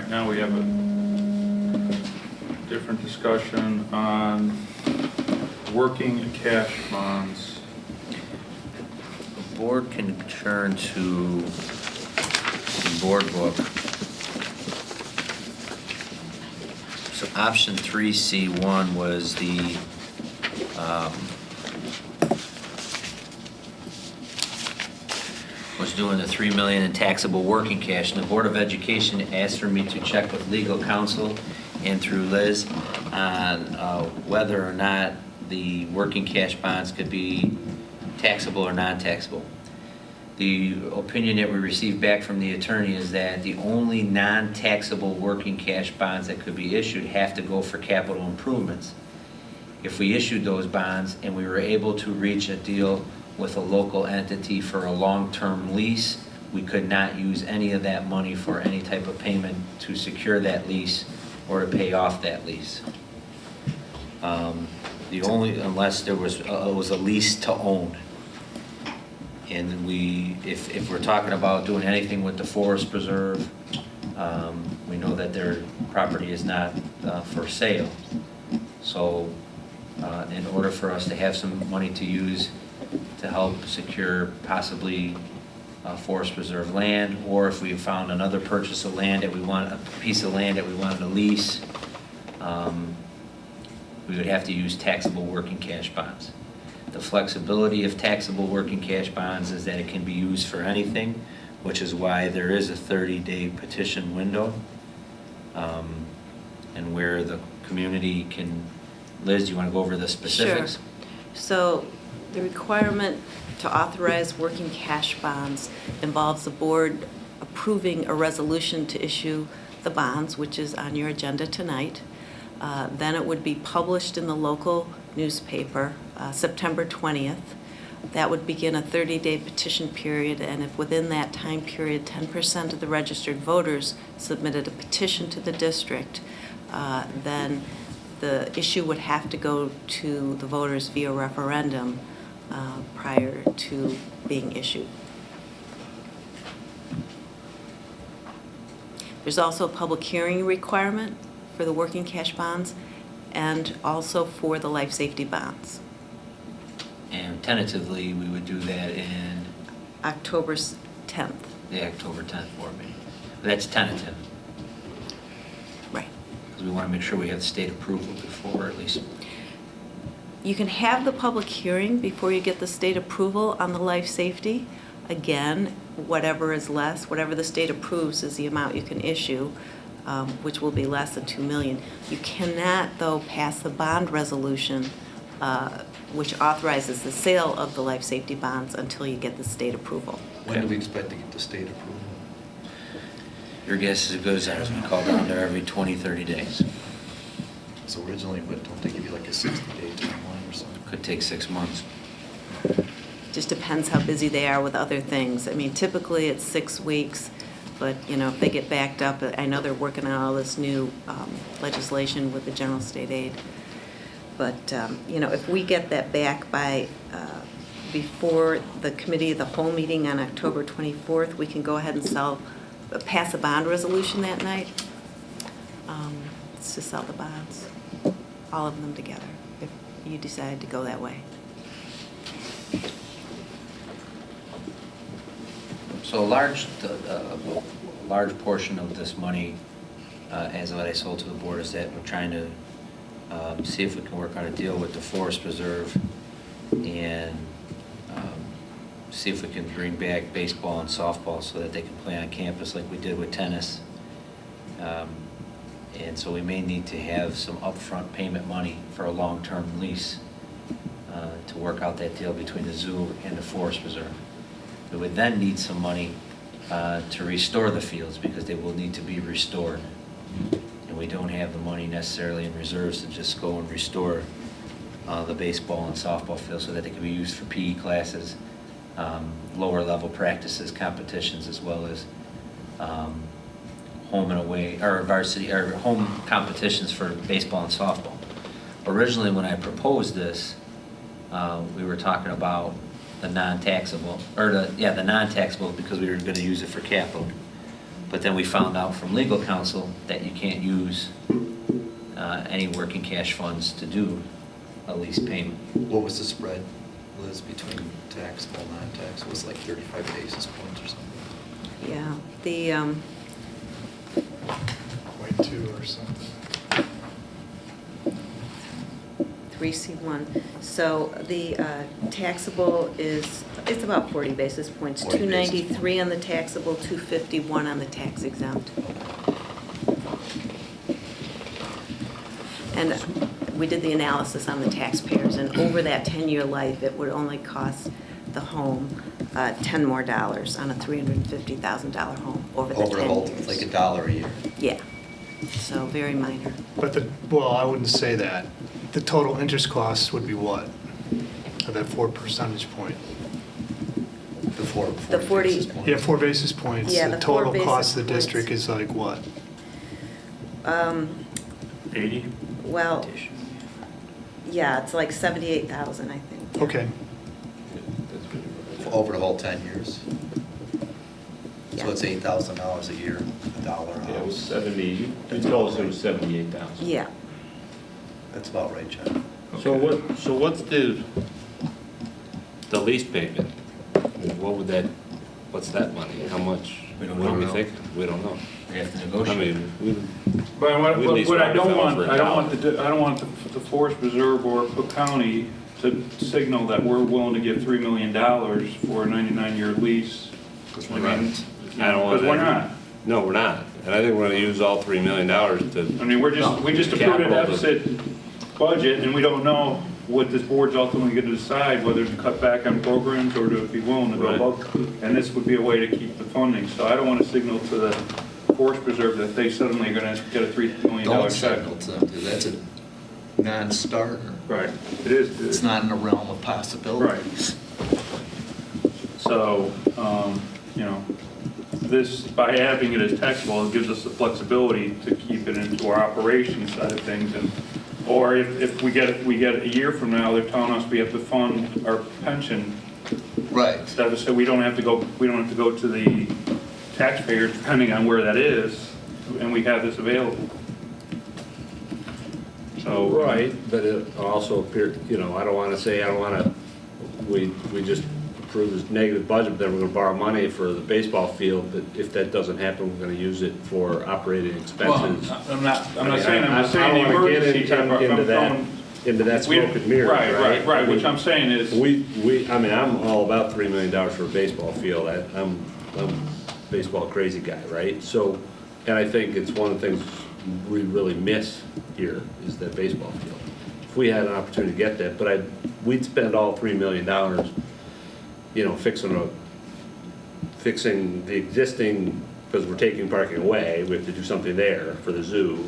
right, now we have a different discussion on working cash bonds. The board can turn to the board book. So option 3C1 was the was doing the $3 million in taxable working cash, and the Board of Education asked for me to check with legal counsel and through Liz on whether or not the working cash bonds could be taxable or non-taxable. The opinion that we received back from the attorney is that the only non-taxable working cash bonds that could be issued have to go for capital improvements. If we issued those bonds and we were able to reach a deal with a local entity for a long-term lease, we could not use any of that money for any type of payment to secure that lease or to pay off that lease. Unless there was it was a lease to own. And if we're talking about doing anything with the forest preserve, we know that their property is not for sale. So in order for us to have some money to use to help secure possibly forest preserve land, or if we found another purchase of land that we want, a piece of land that we wanted to lease, we would have to use taxable working cash bonds. The flexibility of taxable working cash bonds is that it can be used for anything, which is why there is a 30-day petition window, and where the community can. Liz, do you want to go over the specifics? Sure. So the requirement to authorize working cash bonds involves the board approving a resolution to issue the bonds, which is on your agenda tonight. Then it would be published in the local newspaper September 20th. That would begin a 30-day petition period, and if within that time period 10% of the registered voters submitted a petition to the district, then the issue would have to go to the voters via referendum prior to being issued. There's also a public hearing requirement for the working cash bonds and also for the life safety bonds. And tentatively, we would do that in October 10th. the October 10th board meeting. That's tentative, Right. because we want to make sure we have state approval before, at least. You can have the public hearing before you get the state approval on the life safety. Again, whatever is less, whatever the state approves is the amount you can issue, which will be less than $2 million. You cannot, though, pass the bond resolution, which authorizes the sale of the life safety bonds until you get the state approval. When do we expect to get the state approval? Your guess is as good as ours. We call down there every 20, 30 days. So originally, but don't they give you like a 60-day timeline or something? Could take 6 months. Just depends how busy they are with other things. I mean, typically it's 6 weeks, but, you know, if they get backed up, I know they're working on all this new legislation with the general state aid. But, you know, if we get that back by, before the committee of the whole meeting on October 24th, we can go ahead and pass a bond resolution that night. It's to sell the bonds, all of them together, if you decide to go that way. So a large portion of this money, as what I sold to the board, is that we're trying to see if we can work out a deal with the forest preserve and see if we can bring back baseball and softball so that they can play on campus like we did with tennis. And so we may need to have some upfront payment money for a long-term lease to work out that deal between the zoo and the forest preserve. We would then need some money to restore the fields because they will need to be restored. And we don't have the money necessarily in reserves to just go and restore the baseball and softball fields so that they can be used for PE classes, lower level practices, competitions, as well as home and away, or varsity, or home competitions for baseball and softball. Originally, when I proposed this, we were talking about the non-taxable, or the non-taxable because we were going to use it for capital. But then we found out from legal counsel that you can't use any working cash funds to do a lease payment. What was the spread, Liz, between taxable and non-taxable? Was it like 35 basis points or something? Yeah, the, 0.2 or something. 3C1. So the taxable is, it's about 40 basis points. 40 basis 293 on the taxable, 251 on the tax exempt. And we did the analysis on the taxpayers, and over that 10-year life, it would only cost the home $10 more on a $350,000 home over the 10 Over a whole, years. like $1 a year. Yeah, so very minor. But well, I wouldn't say that. The total interest cost would be what? Of that 4 percentage point? The 40 The 40 basis points. Yeah, 4 basis points. Yeah, The the 4 total cost of the basis district points. is like what? 80? Well, yeah, it's like 78,000, I think. Okay. Over the whole 10 years. Yeah. So it's $8,000 a year, $1 a Yeah, it was house. 70, you told us it was 78,000. Yeah. That's about right, John. So what's the lease payment? What would that, what's that money? How much? We don't What are we know. thinking? We don't know. We have to I negotiate. mean, But what, We lease what I don't Rockefeller want, for I don't want $1. I don't want the Forest Preserve or Cook County to signal that we're willing to give $3 million for a 99-year lease. Because I we're mean, not. I don't want Because we're that. not. No, we're not. And I think we're gonna use all $3 million I to, mean, we just approved a Capital to- deficit budget, and we don't know what this board's ultimately going to decide, whether to cut back on programs or to be willing to go Right. above. And this would be a way to keep the funding. So I don't want to signal to the Forest Preserve that they suddenly are going to get a $3 million Don't check. signal to them, dude. That's a non-starter. Right, it is. It's not in the realm of possibilities. So, you know, this, by having it as taxable, it gives us the flexibility to keep it into our operations side of things. And or if we get a year from now, they're telling us we have to fund our pension, Right. instead of, so we don't have to go to the taxpayers, depending on where that is, and we have this available. So. right, but it also appeared, I don't wanna say, we just approved this negative budget, but then we're gonna borrow money for the baseball field, but if that doesn't happen, we're gonna use it for operating expenses. Well, I'm not I mean, saying, I'm I just saying the don't wanna get emergency type of. into that, I'm- into that we- smoke and mirrors, right? Right, which I'm saying is. I mean, I'm all about $3 million for a baseball field. I'm a baseball crazy guy, right? So, and I think it's one of the things we really miss here is that baseball field. If we had an opportunity to get that, but we'd spend all $3 million, fixing the existing, because we're taking parking away, we have to do something there for the zoo.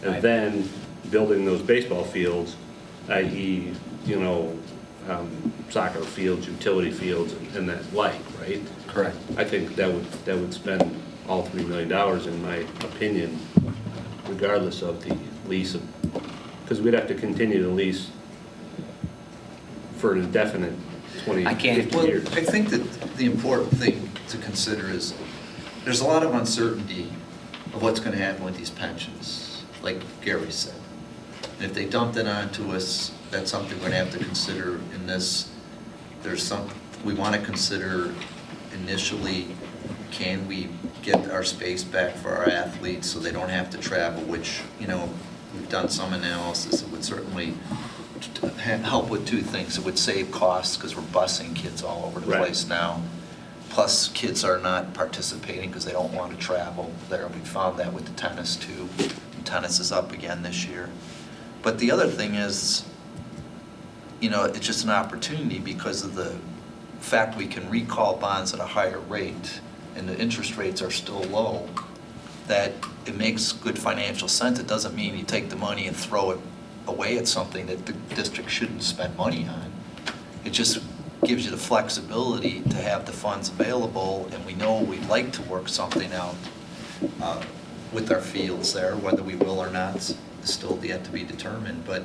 And then building those baseball fields, i.e., soccer fields, utility fields, and that like, right? Correct. I think that would spend all $3 million, in my opinion, regardless of the lease, because we'd have to continue the lease for an indefinite 20, I can't- 50 Well, years. I think that the important thing to consider is, there's a lot of uncertainty of what's gonna happen with these pensions, like Gary said. And if they dumped it onto us, that's something we're gonna have to consider in this. We wanna consider initially, can we get our space back for our athletes so they don't have to travel, which, we've done some analysis, it would certainly help with two things. It would save costs because we're busing kids all over the Right. place now. Plus, kids are not participating because they don't want to travel there. We found that with the tennis too. Tennis is up again this year. But the other thing is, it's just an opportunity because of the fact we can recall bonds at a higher rate and the interest rates are still low, that it makes good financial sense. It doesn't mean you take the money and throw it away at something that the district shouldn't spend money on. It just gives you the flexibility to have the funds available, and we know we'd like to work something out with our fields there. Whether we will or not is still yet to be determined, but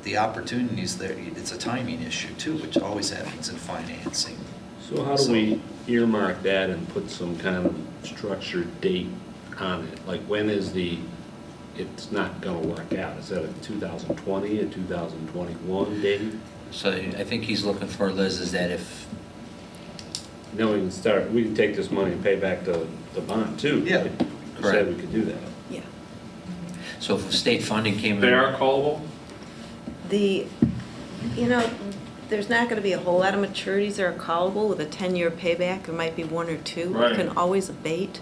the opportunities there, it's a timing issue too, which always happens in financing. So how do we earmark that and put some kind of structured date on it? Like, when is it's not gonna work out? Is that a 2020, a 2021 date? So I think he's looking for, Liz, is that if, We can take this money and pay back the bond too. Yeah. right? You said Correct. we could do that. Yeah. so if state funding came in. They are callable? There's not going to be a whole lot of maturities that are callable with a 10-year payback. There might be one or two. Right. You can always abate,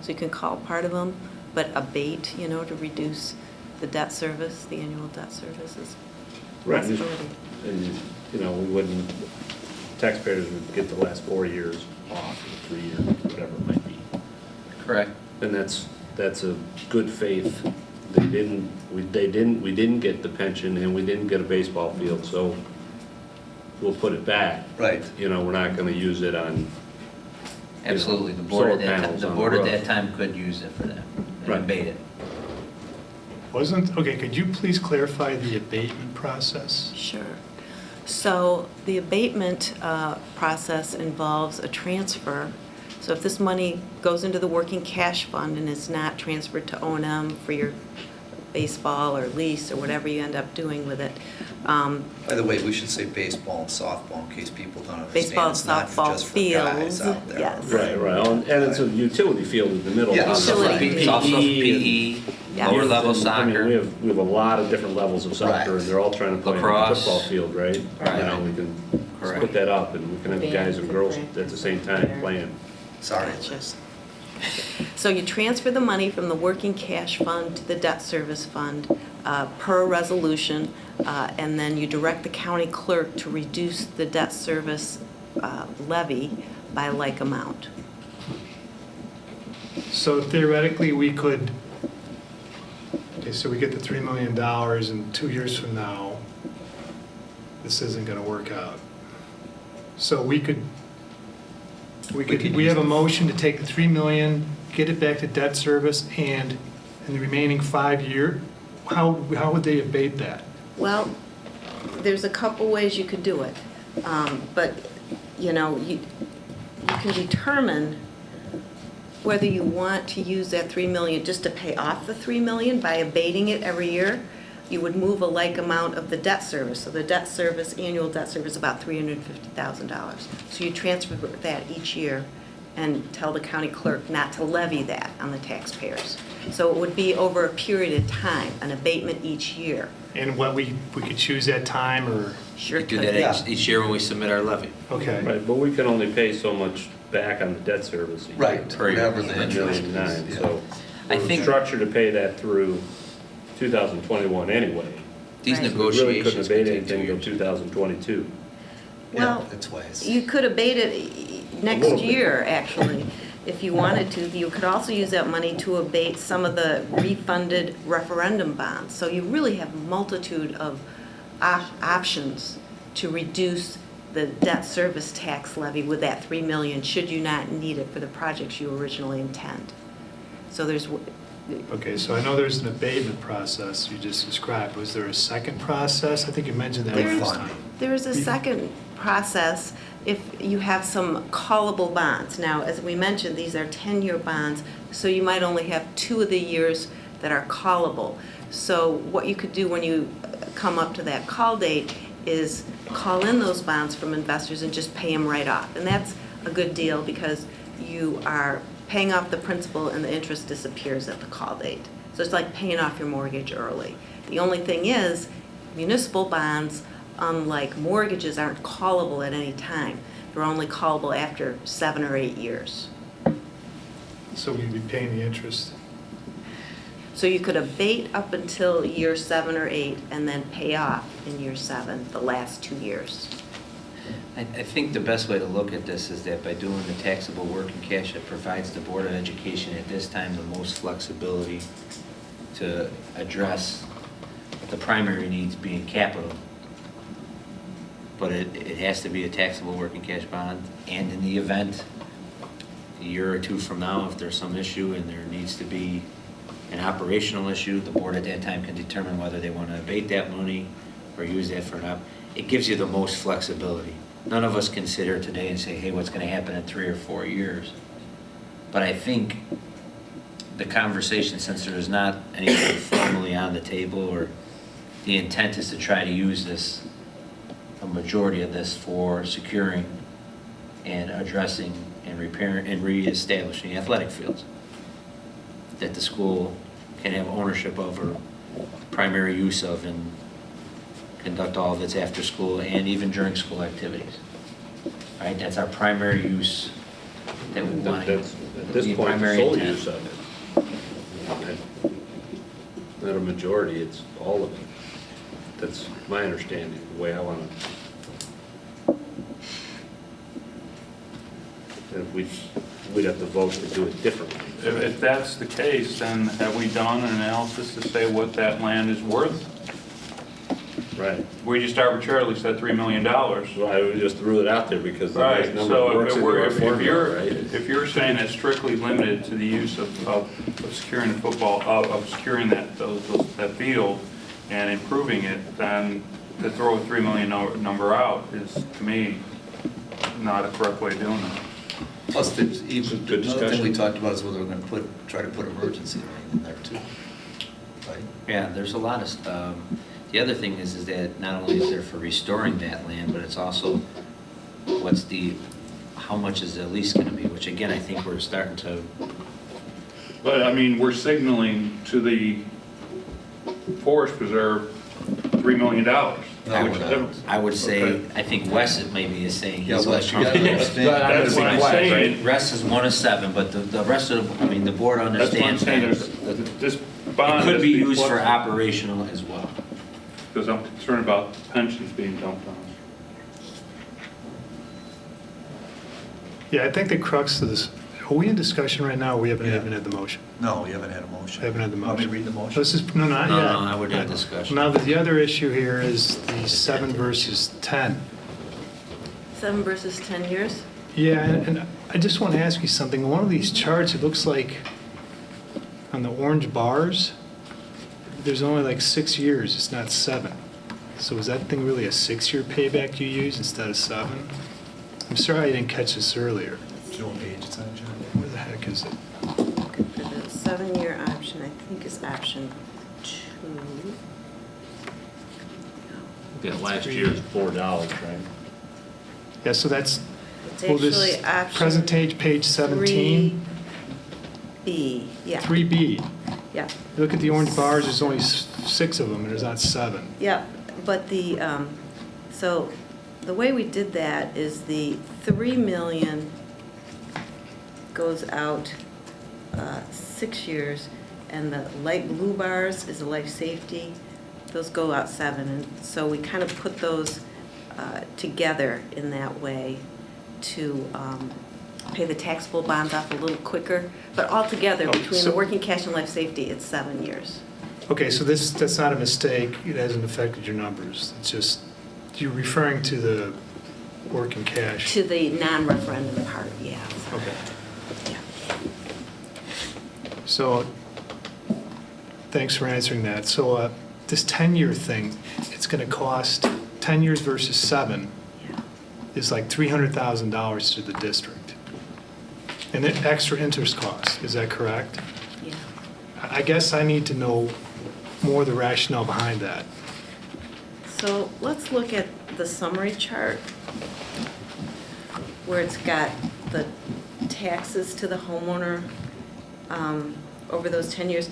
so you can call part of them, but abate, to reduce the debt service, the annual debt service is a Right. possibility. And, we wouldn't, taxpayers would get the last 4 years off, or 3 years, whatever it might be. Correct. And that's a good faith. We didn't get the pension and we didn't get a baseball field, so we'll put it back. Right. We're not gonna use it on, Absolutely, the board at solar that time, panels the on the board at roof. that time could use it for that, and Right. abate it. Okay, could you please clarify the abatement process? Sure. So the abatement process involves a transfer. So if this money goes into the working cash fund and is not transferred to O&M for your baseball or lease or whatever you end up doing with it, By the way, we should say baseball and softball in case people don't understand. Baseball and It's not softball just for guys fields, out there. yes. right, and it's a utility field in the middle. Yeah, Also for Utility. It's also for PE, PE, Yeah. lower level and, I mean, soccer. we have a lot of different levels of soccer, and Right. they're all trying to play on a Lacrosse. football field, right? Right. We can Correct. put that up, and we can have Band guys and could girls practice at the same time there. playing. Sorry, Gotcha. Liz. So you transfer the money from the working cash fund to the debt service fund per resolution, and then you direct the county clerk to reduce the debt service levy by like amount. So theoretically, we could, okay, so we get the $3 million and 2 years from now, this isn't gonna work out. So we have a motion to take the 3 million, get it back to debt service, and in the remaining 5 year, how would they abate that? Well, there's a couple ways you could do it, but, you can determine whether you want to use that 3 million just to pay off the 3 million by abating it every year. You would move a like amount of the debt service. So the debt service, annual debt service, is about $350,000. So you transfer that each year and tell the county clerk not to levy that on the taxpayers. So it would be over a period of time, an abatement each year. And what we could choose that time, or, Sure We do could. that Yeah. each year when we submit our levy. okay. Right, but we can only pay so much back on the debt service. a year. Right, Per year. whatever the A interest million nine, is. so I we're think- structured to pay that through 2021 anyway. These Right. We really couldn't negotiations abate could take 2 anything until years. 2022. Yeah, Well, it's ways. you could abate it next little bit. year, actually, if you wanted to. You could also use that money to abate some of the refunded referendum bonds. So you really have a multitude of options to reduce the debt service tax levy with that 3 million, should you not need it for the projects you originally intend. So there's, Okay, so I know there's an abatement process you just described. Was there a second process? I think you mentioned that There's- last time. There's a second process if you have some callable bonds. Now, as we mentioned, these are 10-year bonds, so you might only have 2 of the years that are callable. So what you could do when you come up to that call date is call in those bonds from investors and just pay them right off. And that's a good deal because you are paying off the principal and the interest disappears at the call date. So it's like paying off your mortgage early. The only thing is, municipal bonds, unlike mortgages, aren't callable at any time. They're only callable after 7 or 8 years. So we'd be paying the interest. So you could abate up until year 7 or 8 and then pay off in year 7, the last 2 years. I think the best way to look at this is that by doing the taxable working cash, it provides the Board of Education at this time the most flexibility to address the primary needs being capital. But it has to be a taxable working cash bond, and in the event, a year or 2 from now, if there's some issue and there needs to be an operational issue, the board at that time can determine whether they want to abate that money or use that for it gives you the most flexibility. None of us can sit here today and say, hey, what's going to happen in 3 or 4 years? But I think the conversation, since there is not anything formally on the table, or the intent is to try to use this, a majority of this, for securing and addressing and repairing and reestablishing athletic fields that the school can have ownership of or primary use of and conduct all of its after-school and even during school activities. Right, that's our primary use that we want. That's, at this the point, the primary sole intent. use of it. Not a majority, it's all of it. That's my understanding, the way I want to. And we'd have to vote to do it differently. If that's the case, then have we done an analysis to say what that land is worth? Right. We just arbitrarily said $3 million. So I just threw it out there because the nice Right, number so works into our if formula, you're, right? if you're saying it's strictly limited to the use of securing the football, of securing that field and improving it, then to throw a $3 million number out is, to me, not a correct way of doing it. Plus, there's even, Good another thing we discussion. talked about is whether we're gonna try to put emergency lane in there too. Right? Yeah, there's a lot of, the other thing is that not only is there for restoring that land, but it's also how much is the lease gonna be, which again, I think we're starting to, But, I mean, we're signaling to the Forest Preserve $3 million. No, which we're not. I would say, Okay. I think Wes maybe is saying Yeah, he's well, less you gotta comfortable. understand. That's what I'm saying. Wes is 1 of 7, but the rest of the, I mean, the board That's what I'm understands saying, that. there's, this It bond. could has be to used for flexible. operational as well. Because I'm concerned about pensions being dumped on us. Yeah, I think the crux of this, are we in discussion right now, or we haven't Yeah. even had the motion? No, we haven't had a motion. Haven't had the Want me motion. to read the motion? This is, no, not No, yet. no, I would have discussion. Now, the other issue here is the 7 versus 10. 7 versus 10 years? Yeah, and I just want to ask you something. On one of these charts, it looks like on the orange bars, there's only like 6 years, it's not 7. So is that thing really a 6-year payback you use instead of 7? I'm sorry I didn't catch this earlier. Do you know what page it's on, John? Where the heck is it? For the 7-year option, I think is option 2. Yeah, last year's $4, right? Yeah, so that's, It's well, this actually option present page 17, 3B, yeah. 3B. Yeah, You look at the orange bars, there's only 6 of them, and there's not 7. yeah, but so the way we did that is the 3 million goes out 6 years, and the light blue bars is the life safety, those go out 7. And so we kind of put those together in that way to pay the taxable bonds off a little quicker. But altogether, Oh, between so- the working cash and life safety, it's 7 years. Okay, so that's not a mistake, it hasn't affected your numbers, it's just, you're referring to the working cash. To the non-referendum part, yeah. sorry. Okay. Yeah. So, thanks for answering that. So, this 10-year thing, it's gonna cost, 10 years versus 7, Yeah. is like $300,000 to the district. And then extra interest costs, is that correct? Yeah. I guess I need to know more of the rationale behind that. So let's look at the summary chart where it's got the taxes to the homeowner over those 10 years.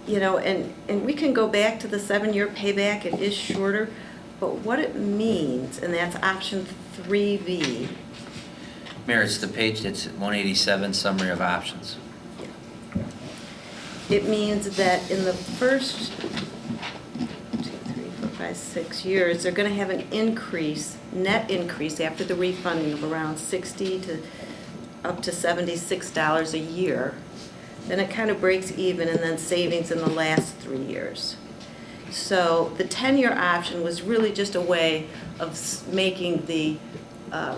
You know, and we can go back to the 7-year payback, it is shorter, but what it means, and that's option 3B. Mayor, it's the page that's 187, summary of options. It means that in the first 2, 3, 4, 5, 6 years, they're going to have an increase, net increase after the refunding of around $60 to up to $76 a year. Then it kind of breaks even, and then savings in the last 3 years. So the 10-year option was really just a way of making the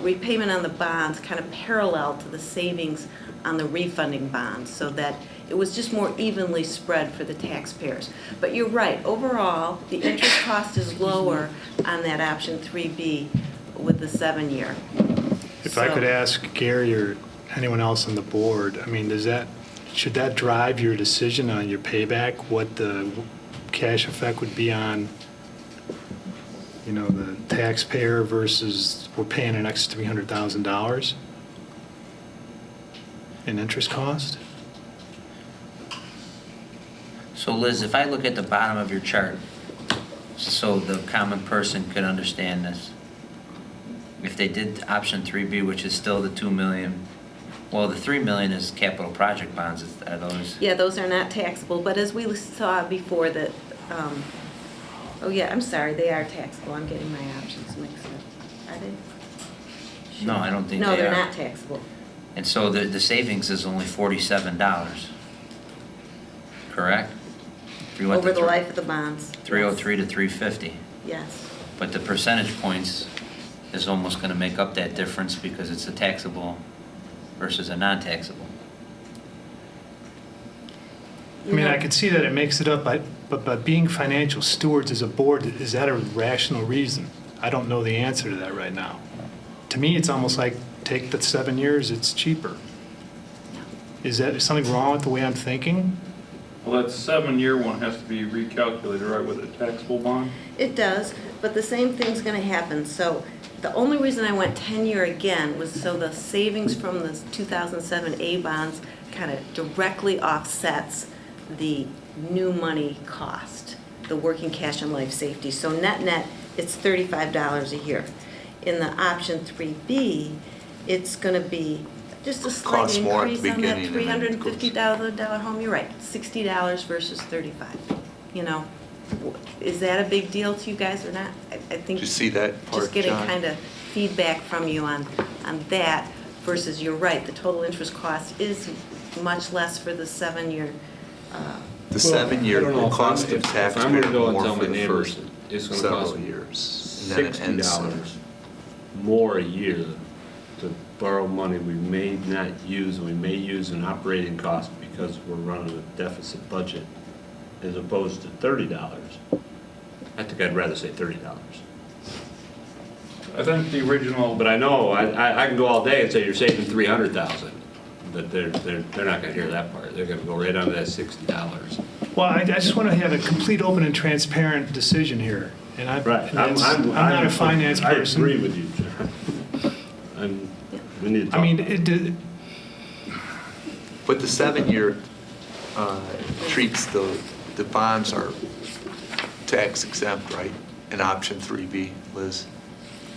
repayment on the bonds kind of parallel to the savings on the refunding bonds, so that it was just more evenly spread for the taxpayers. But you're right, overall, the interest cost is lower on that option 3B with the 7-year. If I could ask Gary or anyone else on the board, I mean, should that drive your decision on your payback, what the cash effect would be on, the taxpayer versus we're paying an extra $300,000 in interest cost? So Liz, if I look at the bottom of your chart, so the common person could understand this. If they did option 3B, which is still the 2 million, well, the 3 million is capital project bonds, are those? Yeah, those are not taxable, but as we saw before that, oh yeah, I'm sorry, they are taxable. I'm getting my options mixed up. Are they? No, I don't think they No, are. they're not taxable. And so the savings is only $47, correct? If you went Over to the life of the bonds. 303 to 350. Yes. But the percentage points is almost going to make up that difference because it's a taxable versus a non-taxable. I mean, I could see that it makes it up, but by being financial stewards as a board, is that a rational reason? I don't know the answer to that right now. To me, it's almost like, take the 7 years, it's cheaper. Is something wrong with the way I'm thinking? Well, that 7-year one has to be recalculated, right, with a taxable bond? It does, but the same thing's going to happen. So the only reason I went 10-year again was so the savings from the 2007 A bonds kind of directly offsets the new money cost, the working cash and life safety. So net, it's $35 a year. In the option 3B, it's going to be just a slight Costs more at the increase on that beginning and then it goes- $350,000 home. You're right, $60 versus $35. Is that a big deal to you guys or not? I think. Did you see that part, Just getting John? kind of feedback from you on that versus you're right, the total interest cost is much less for the 7-year. The 7-year, I don't know the if cost I'm- of if taxpayer I'm gonna go and more tell for my the neighbors first it's gonna cost several them years. And then it ends $60 sooner. more a year to borrow money we may not use, and we may use in operating costs because we're running a deficit budget, as opposed to $30. I think I'd rather say $30. I think the original, But I know, I can go all day and say you're saving $300,000, but they're not gonna hear that part. They're gonna go right on to that $60. Well, I just want to have a complete, open, and transparent decision here. And I'm not a finance person. I agree with you, John. We need to talk. I mean, about But the 7-year treats the bonds are tax exempt, right? In option 3B, Liz?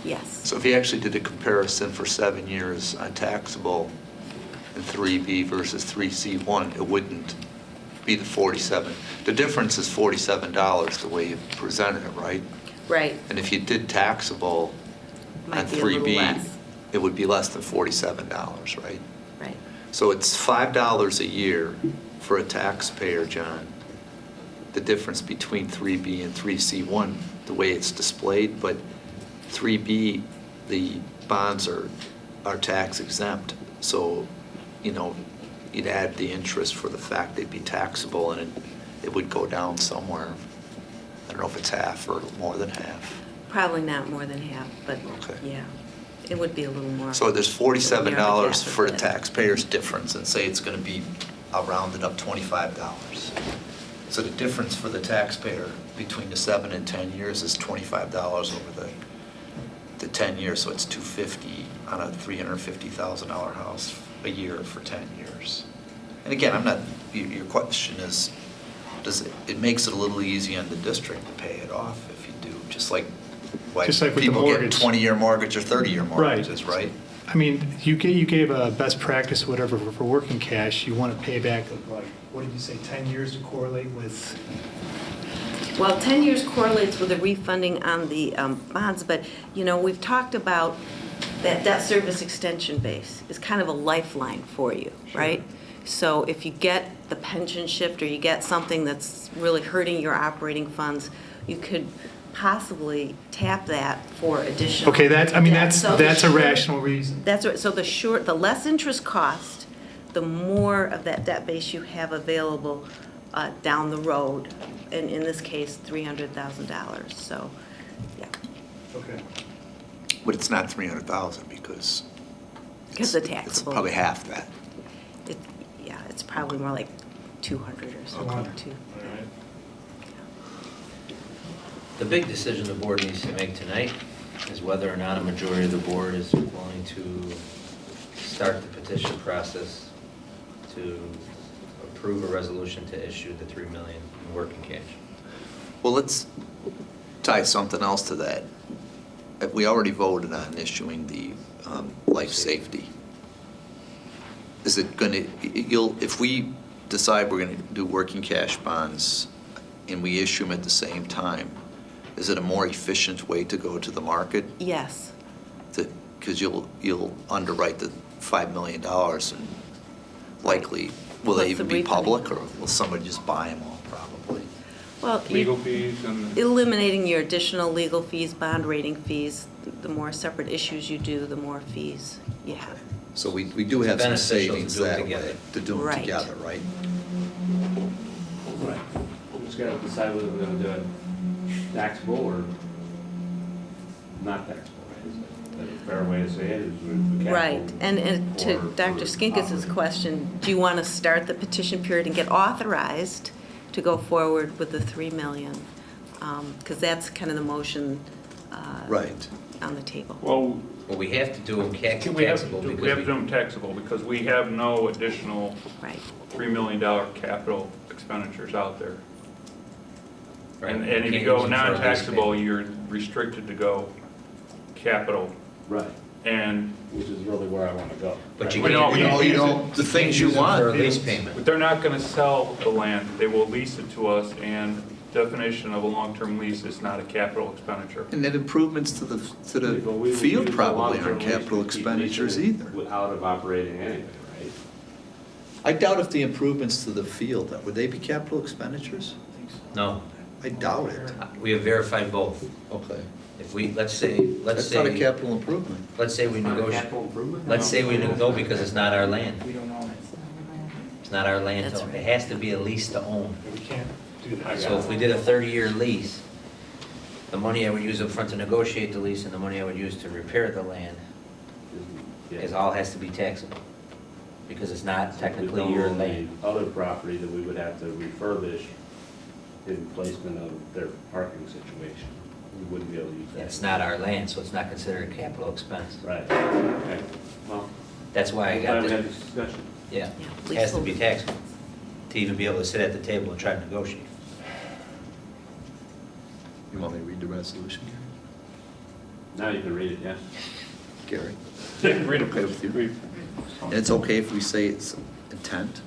Yes. So if you actually did a comparison for 7 years on taxable in 3B versus 3C1, it wouldn't be the 47. The difference is $47 the way you presented it, right? Right. And if you did taxable on Might be a little 3B, less. it would be less than $47, right? Right. So it's $5 a year for a taxpayer, John, the difference between 3B and 3C1, the way it's displayed, but 3B, the bonds are tax exempt, so, you'd add the interest for the fact they'd be taxable, and it would go down somewhere. I don't know if it's half or more than half. Probably not more than half, but Okay. yeah, it would be a little more. So there's We are $47 the for the bit. taxpayer's difference, and say it's gonna be, I'll round it up, $25. So the difference for the taxpayer between the 7 and 10 years is $25 over the 10 years, so it's $250 on a $350,000 house a year for 10 years. And again, your question is, it makes it a little easy on the district to pay it off if you do, just like why Just like with the people get mortgage. 20-year mortgage or 30-year Right. mortgages, right? I mean, you gave a best practice, whatever, for working cash. You want to pay back, like, what did you say, 10 years to correlate with? Well, 10 years correlates with the refunding on the bonds, but, we've talked about that debt service extension base is kind of a lifeline for you, right? So if you get the pension shift or you get something that's really hurting your operating funds, you could possibly tap that for additional. Okay, debt. So the that's a short- rational reason. That's right. So the less interest cost, the more of that debt base you have available down the road. And in this case, $300,000. So, yeah. Okay. But it's not 300,000 because Because the It's taxable. probably half that. Yeah, it's probably more like 200 or something, Okay. too. All right. The big decision the board needs to make tonight is whether or not a majority of the board is willing to start the petition process to approve a resolution to issue the 3 million in working cash. Well, let's tie something else to that. We already voted on issuing the life safety. Is it going to, if we decide we're going to do working cash bonds and we issue them at the same time, is it a more efficient way to go to the market? Yes. Because you'll underwrite the $5 million and likely, will they Plus the even be public, or refunding. will somebody just buy them all probably? Well, Legal fees and. eliminating your additional legal fees, bond rating fees, the more separate issues you do, the more fees you have. So we do have some Beneficial to savings do it that together. way, to do them Right. together, right? Right. We just gotta decide whether we're gonna do it taxable or not taxable, right? Is that a fair way to say it, is with the capital? Right, and to or Dr. for Skinkis's operating? question, do you want to start the petition period and get authorized to go forward with the 3 million? Because that's kind of the motion Right. on the table. Well, Well, we have to do them we have to taxable do because them taxable because we have no additional Right, $3 million capital expenditures out there. Right, And we if you can't go use them for a lease non-taxable, payment. you're restricted to go capital. Right, And which is really where I wanna go. But you We can't. don't- You know, the things you use them for a want. lease payment. they're not gonna sell the land, they will lease it to us, and definition of a long-term lease is not a capital expenditure. And then improvements to But the we would field use the probably long-term aren't lease to capital keep expenditures leasing either. it Out of operating anyway, right? I doubt if the improvements to the field, would they be capital expenditures? No, I doubt it. we have verified both. Okay. If we, let's say That's not a capital improvement. let's say we Not a negotiate, capital improvement? let's say we, no, because it's not our land. We don't own it. It's not our land to That's own. It right. has to be a lease to own. We can't do that. So if we did a 30-year lease, the money I would use up front to negotiate the lease and the money I would use to repair the land Yeah. is all has to be taxable. Because it's not We technically don't your own land. the other property that we would have to refurbish in placement of their parking situation. We wouldn't be able to use that. It's not our land, so it's not considered a capital expense. Right, okay, well. That's why I I'm got glad we had the, this discussion. yeah, Yeah, it has to be leasehold. taxable to even be able to sit at the table and try to negotiate. You want me to read the resolution, Now you can read it, yeah. Gary? Yeah, read it, Okay with you? read. And it's okay if we say it's intent?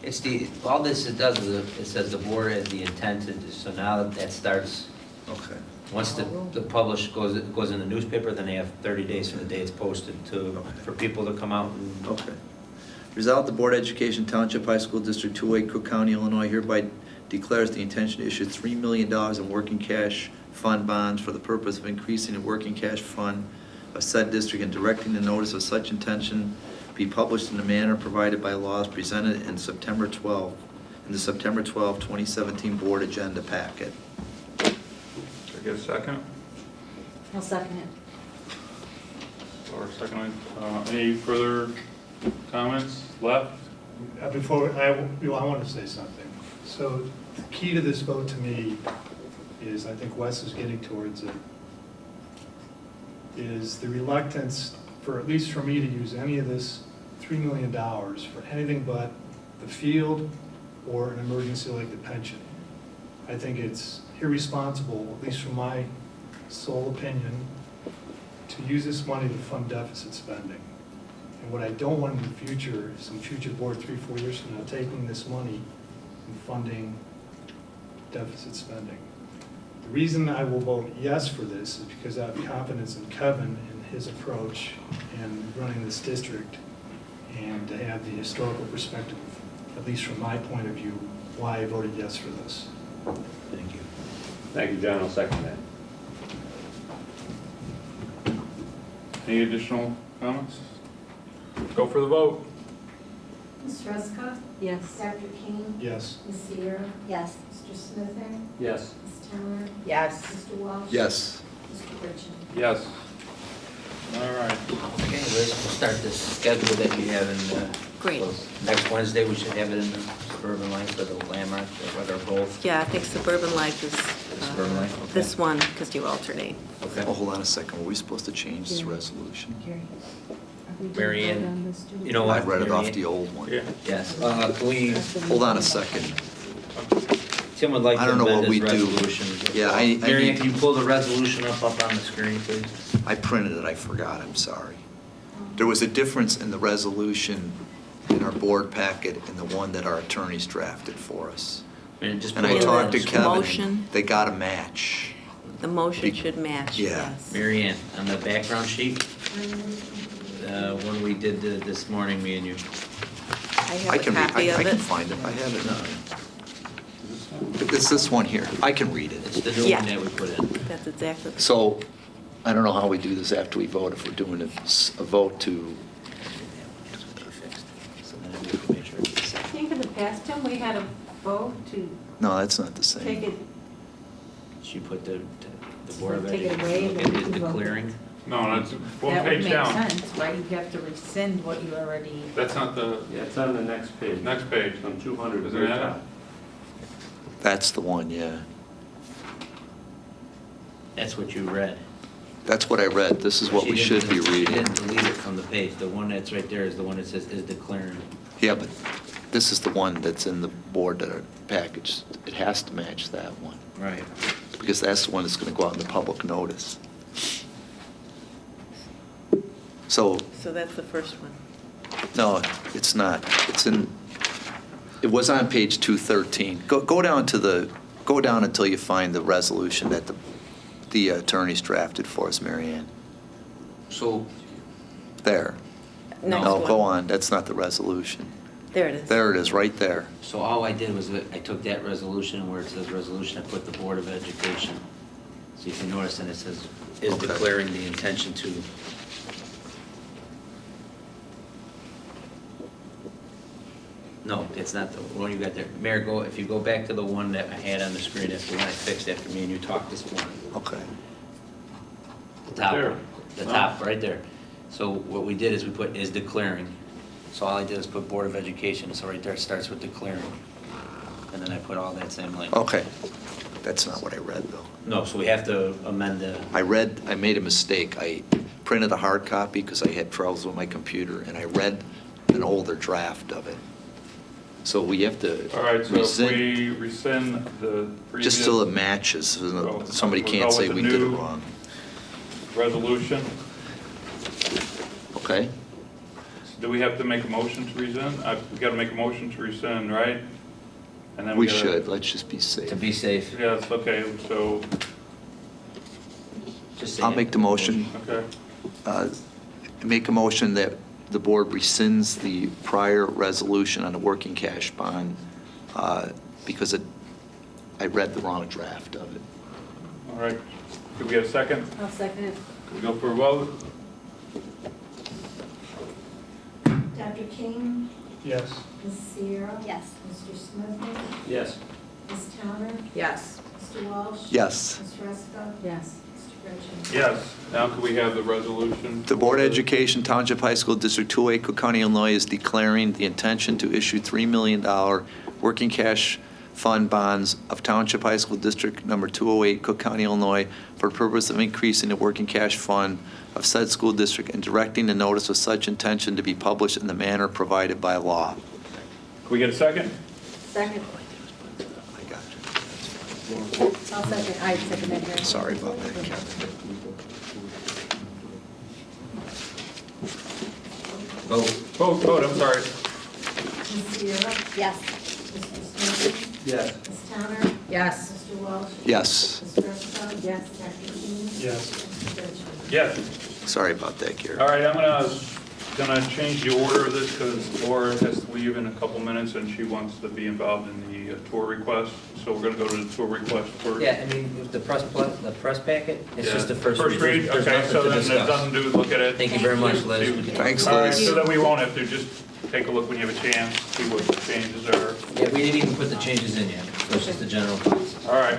It's the, all this it does is it says the board has the intent to, so now that starts, Okay. once the publish goes in the newspaper, then they have 30 days from the day it's posted to, for people to come out and. Okay. Resolved, the Board of Education Township High School District 208, Cook County, Illinois hereby declares the intention to issue $3 million in working cash fund bonds for the purpose of increasing the working cash fund of said district and directing the notice of such intention be published in the manner provided by laws presented in September 12, in the September 12, 2017 Board Agenda Packet. Should I get a second? I'll second it. Or second, any further comments left? Before, I want to say something. So the key to this vote to me is, I think Wes is getting towards it, is the reluctance for, at least for me, to use any of this $3 million for anything but the field or an emergency like the pension. I think it's irresponsible, at least from my sole opinion, to use this money to fund deficit spending. And what I don't want in the future is some future board 3-4 years from now taking this money and funding deficit spending. The reason I will vote yes for this is because I have confidence in Kevin and his approach in running this district, and to have the historical perspective, at least from my point of view, why I voted yes for this. Thank you. Thank you, John, I'll second that. Any additional comments? Go for the vote. Ms. Ruska? Yes. Dr. King? Yes. Ms. Sierra? Yes. Mr. Smithing? Yes. Ms. Towner? Yes. Mr. Walsh? Yes. Mr. Burchett? Yes. All right. Okay, Liz, we'll start this schedule that you have in, Great. well, next Wednesday, we should have it in the Suburban Life or the Landmark, or whether both. Yeah, I think Suburban Life is Suburban Life, okay. this one, because you alternate. Okay. Oh, hold on a second, were we supposed to change this Yeah. resolution? Mary Ann, you know I what? read it Mary off Ann? the old one. Yeah. Yes, can we, Hold on a second. Tim would like I to don't know amend what his we do. resolution. Yeah, I Mary Ann, need- can you pull the resolution up on the screen, please? I printed it, I forgot, I'm sorry. There was a difference in the resolution in our board packet and the one that our attorneys drafted for us. And just And pull I it talked to up. Kevin, Motion. and they got a match. The motion Be- should match, yeah. yes. Mary Ann, on the background sheet, when we did this morning, me and you. I have a can read- copy of I can it. find it, I have it. It's this one here, I can read It's it. the new Yeah. one that we put in. That's exactly. So, I don't know how we do this after we vote, if we're doing a vote to, So then we can make sure it's the I same. think in the past, Tim, we had a vote to no, that's not the take same. it, She put the Board of Take it away Education, and look then at the vote. clearing. No, that's one That would page make down. sense, right? You have to rescind what you already. That's not the, Yeah, it's on the next page. next page. On 200, Isn't very that it? top. That's the one, yeah. That's what you read. That's what I read, this is what She we didn't- should be She reading. didn't delete it from the page. The one that's right there is the one that says is declaring. Yeah, but this is the one that's in the board that are packaged. It has to match that one, Right. because that's the one that's gonna go out in the public notice. So, So that's the first one. no, it's not. It's in, it was on page 213. Go down until you find the resolution that the attorneys drafted for us, Mary Ann. So, There. Next No, one. go on, that's not the resolution. There it is. There it is, right there. so all I did was I took that resolution where it says resolution, I put the Board of Education. So you can notice, and it says is Okay. declaring the intention to. No, it's not the one you got there. Mayor, if you go back to the one that I had on the screen, that's the one I fixed after me and you talked this morning. Okay. The top There. one, the Oh. top, right there. So what we did is we put is declaring. So all I did is put Board of Education, so right there it starts with declaring. And then I put all that same language. Okay. That's not what I read, though. No, so we have to amend the, I made a mistake. I printed a hard copy because I had troubles with my computer, and I read an older draft of it. So we have to All right, so if rescind, we rescind the previous. just so it matches, so Oh, somebody we'll can't go say with we the did it new- wrong. Resolution, Okay? do we have to make a motion to rescind? We gotta make a motion to rescind, right? And then We gotta- should, let's just be safe. to be safe, Yes, okay, so, just say. I'll it. make the motion. okay, Make a motion that the board rescinds the prior resolution on the working cash bond because I read the wrong draft of it. all right. Could we get a second? I'll second it. Could we go for a vote? Dr. King, Yes. Ms. Sierra. Yes. Mr. Smith, Yes. Ms. Towner, Yes. Mr. Walsh. Yes. Ms. Ruska. Yes. Mr. Gretchen. Yes, now could we have the resolution? The Board of Education, Township High School, District 208, Cook County, Illinois, is declaring the intention to issue $3 million working cash fund bonds of Township High School, District Number 208, Cook County, Illinois, for the purpose of increasing the working cash fund of said school district and directing the notice of such intention to be published in the manner provided by law. Could we get a second? Second. I got you. I'll second, I second that, Mary. Sorry about that, Kevin. Vote, I'm sorry. Ms. Sierra. Yes. Mr. Smith. Yes. Ms. Towner. Yes. Mr. Walsh. Yes. Ms. Ruska. Yes. Dr. King. Yes. Mr. Gretchen. Yes. Sorry about that, Gary. All right, I'm gonna change the order of this because Laura has to leave in a couple minutes and she wants to be involved in the tour request. So we're gonna go to the tour request first. Yeah, I mean, the press packet, it's Yeah. just the first read. read, There's okay, nothing so to then there's discuss. nothing to look at it. Thank you very much, Liz. We can- Thanks, All right, Liz. so then we won't have to just take a look when you have a chance, see what the changes are. Yeah, we didn't even put the changes in yet, so it's just the general policy. All right.